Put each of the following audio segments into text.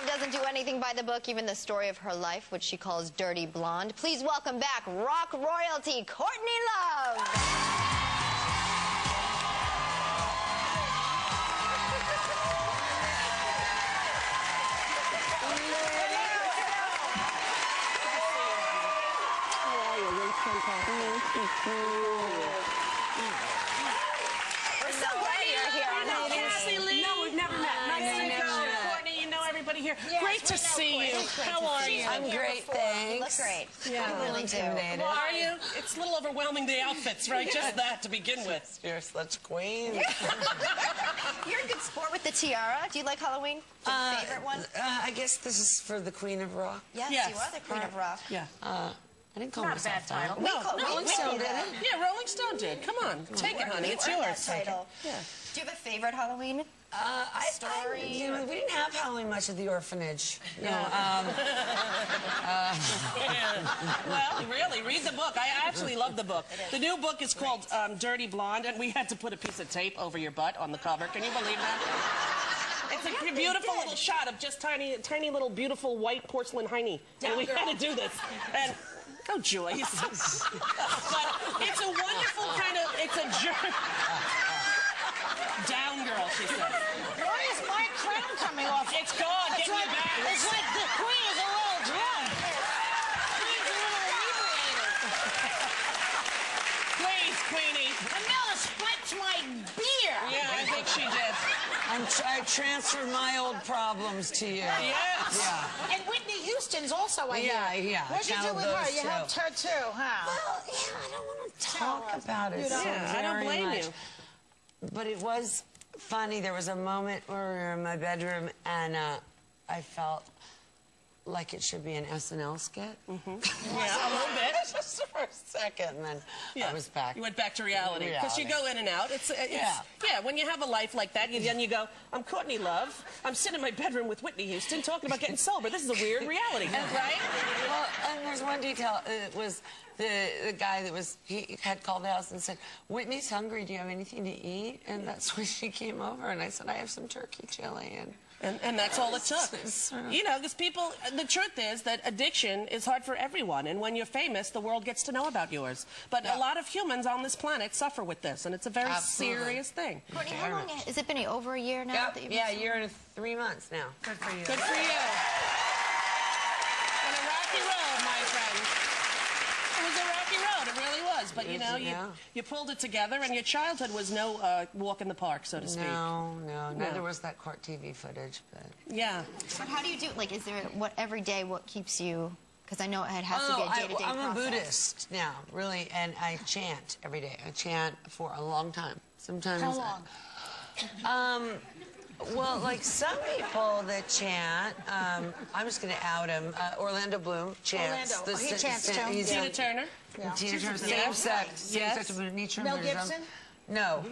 Love doesn't do anything by the book, even the story of her life, which she calls Dirty Blonde. Please welcome back rock royalty, Courtney Love. We're so glad you're here. No, we've never met. Nice to meet you. Courtney, you know everybody here. Yes, great to see you. How are you? I'm great, thanks. You look great. Yeah, you really do. Well, are you? It's a little overwhelming, the outfits, right? Just that to begin with. You're such queen. You're a good sport with the tiara. Do you like Halloween? Favorite one? I guess this is for the Queen of Rock. Yes, you are the Queen of Rock. Yeah. I didn't call myself that. No, Rolling Stone did it. Yeah, Rolling Stone did. Come on, take it, honey. It's yours. Title. Yeah. Do you have a favorite Halloween story? You know, we didn't have Halloween much at the orphanage. No. Well, really, read the book. I actually love the book. The new book is called Dirty Blonde, and we had to put a piece of tape over your butt on the cover. Can you believe that? It's a beautiful little shot of just tiny little beautiful white porcelain hiney. And we had to do this. And oh, Joyce. But it's a wonderful kind of, it's a down girl, she said. Why is my crown coming off? It's gone. Get me back. It's like the queen is a little drunk. Queen's a little inebriated. Please, Queenie. Camilla spiked my beer. Yeah, I think she did. I transferred my old problems to you. Yes. Yeah. And Whitney Houston's also a Yeah. What'd you do with her? You helped her too, huh? Well, yeah, I don't want to talk about it so I don't very blame much. you. But it was funny. There was a moment where we were in my bedroom, and I felt like it should be an SNL skit. Yeah, a little bit. Just for a second, and then I was back. You went back to reality. Because you go in and out. Yeah, when you have a life like that, then you go, I'm Courtney Love. I'm sitting in my bedroom with Whitney Houston talking about getting sober. This is a weird reality, right? Well, and there's one detail. It was the guy that was, he had called the house and said, Whitney's hungry. Do you have anything to eat? And that's when she came over, and I said, I have some turkey chili. And that's all it took. You know, because people, the truth is that addiction is hard for everyone. And when you're famous, the world gets to know about yours. But a lot of humans on this planet suffer with this, and it's a very serious thing. Courtney, how long has it been? Over a year now? Yeah, a year and 3 months now. Good for you. Good for you. On a rocky road, my friend. It was a rocky road, it really was. But, you know, you pulled it together, and your childhood was no walk in the park, so to speak. No, neither was that court TV footage, but... Yeah. So how do you do, like, is there, every day, what keeps you, because I know it has to be a day-to-day process. I'm a Buddhist now, really, and I chant every day. I chant for a long time. Sometimes... How long? Well, like some people that chant, I'm just going to out him. Orlando Bloom chants. Orlando. He chants too. Tina Turner. Yeah. Tina Turner. Same sex. Mel Gibson? No.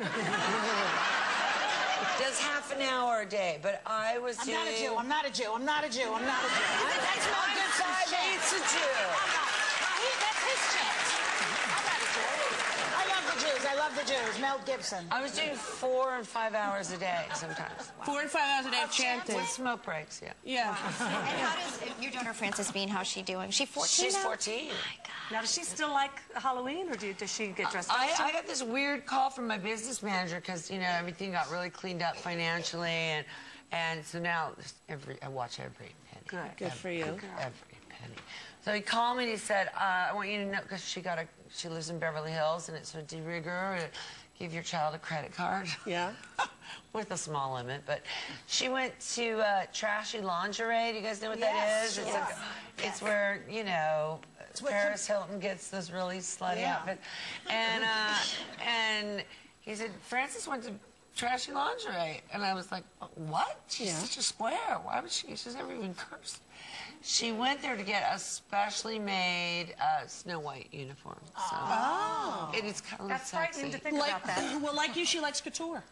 Does half an hour a day, but I was doing... I'm not a Jew. I'm not a Jew. I'm not a Jew. I'm not a Jew. That's Mel Gibson's chant. He's a Jew. That's his chant. I'm not a Jew. I love the Jews. I love the Jews. Mel Gibson. I was doing 4 and 5 hours a day sometimes. 4 and 5 hours a day of chanting. With smoke breaks, yeah. Yeah. And how does your daughter Frances Bean, how's she doing? Is she 14 She's now? 14. Oh my God. Now, does she still like Halloween, or does she get dressed up? I got this weird call from my business manager because, you know, everything got really cleaned up financially, and so now I watch every penny. Good for you. Every penny. So he called me and he said, I want you to know, because she lives in Beverly Hills, and it's a de rigueur to give your child a credit card. Yeah. With a small limit, but she went to Trashy Lingerie. Do you guys know what that is? It's where, you know, Paris Hilton gets this really slutty outfit. And he said, Frances went to Trashy Lingerie. And I was like, what? She's such a square. Why would she? She's never even cursed. She went there to get a specially made Snow White uniform. So it is kind of That's sexy. frightening to think about that. Well, like you, she likes couture.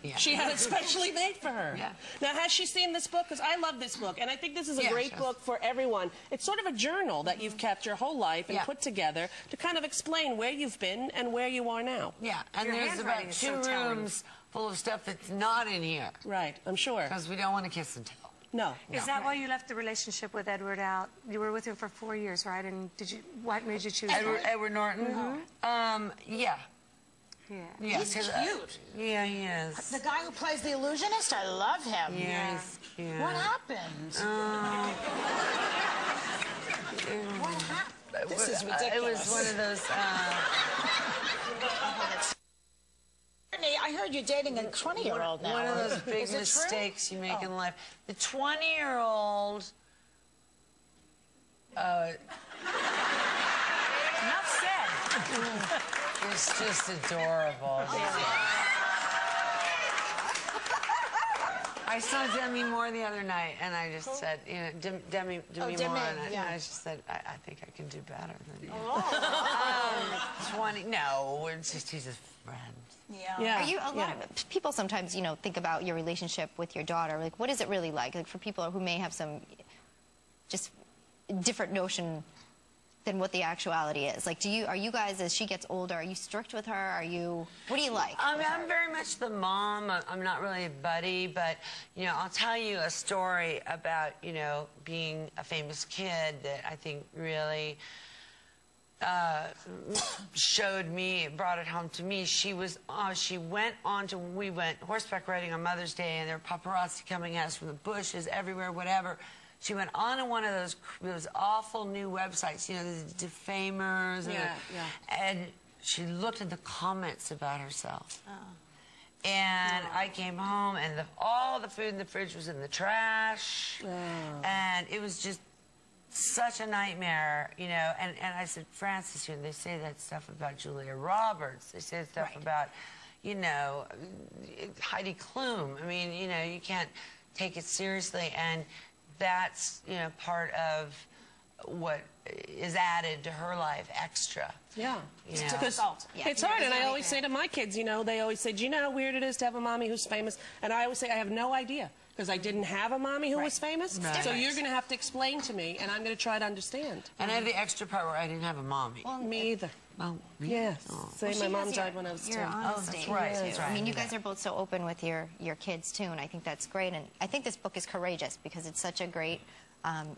Yeah. She had it specially made for her. Yeah. Now, has she seen this book? Because I love this book, and I think this is a great book for everyone. It's sort of a journal that you've kept your whole life and put together to kind of explain where you've been and where you are now. Yeah, and there's about 2 rooms full of stuff that's not in here. Right, I'm sure. Because we don't want to kiss and tell. No. Is that why you left the relationship with Edward out? You were with him for 4 years, right? And what made you choose Edward Norton? Yeah. Yeah. Yeah, He's cute. Yeah, he is. The guy who plays the illusionist, I love him. Yeah, he's cute. What happened? What happened? This is ridiculous. It was one of those... Courtney, I heard you're dating a 20-year-old now. One of those big mistakes you make in life. The 20-year-old... Enough said. It's just adorable. I saw Demi Moore the other night, and I just said, you know, Demi Moore, and I just said, I think I can do better than you. 20, no, it's just, he's a friend. Yeah. Are you, a lot of people sometimes, you know, think about your relationship with your daughter. Like, what is it really like? Like, for people who may have some just different notion than what the actuality is. Like, are you guys, as she gets older, are you strict with her? What do you like? I'm very much the mom. I'm not really a buddy, but, you know, I'll tell you a story about, you know, being a famous kid that I think really showed me, brought it home to me. She went we went horseback riding on Mother's Day, and there were paparazzi coming at us from the bushes, everywhere, whatever. She went on to one of those awful new websites, you know, the defamers. And she looked at the comments about herself. And I came home, and all the food in the fridge was in the trash. And it was just such a nightmare, you know. And I said, Francis, you know, they say that stuff about Julia Roberts. They say stuff about, you know, Heidi Klum. I mean, you know, you can't take it seriously. And that's, you know, part of what is added to her life extra. Yeah. You know? It's hard, and I always say to my kids, you know, they always say, do you know how weird it is to have a mommy who's famous? And I always say, I have no idea, because I didn't have a mommy who was famous. So you're going to have to explain to me, and I'm going to try to understand. And I have the extra part where I didn't have a mommy. Well, me either. Oh, yes. My mom died when I was 10. Oh, that's right. That's right. I mean, you guys are both so open with your kids, too, and I think that's great. And I think this book is courageous because it's such a great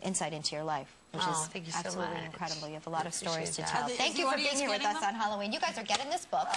insight into your life, which is absolutely incredible. You have a lot of stories to tell. Thank you for being here with us on Halloween. You guys are getting this book.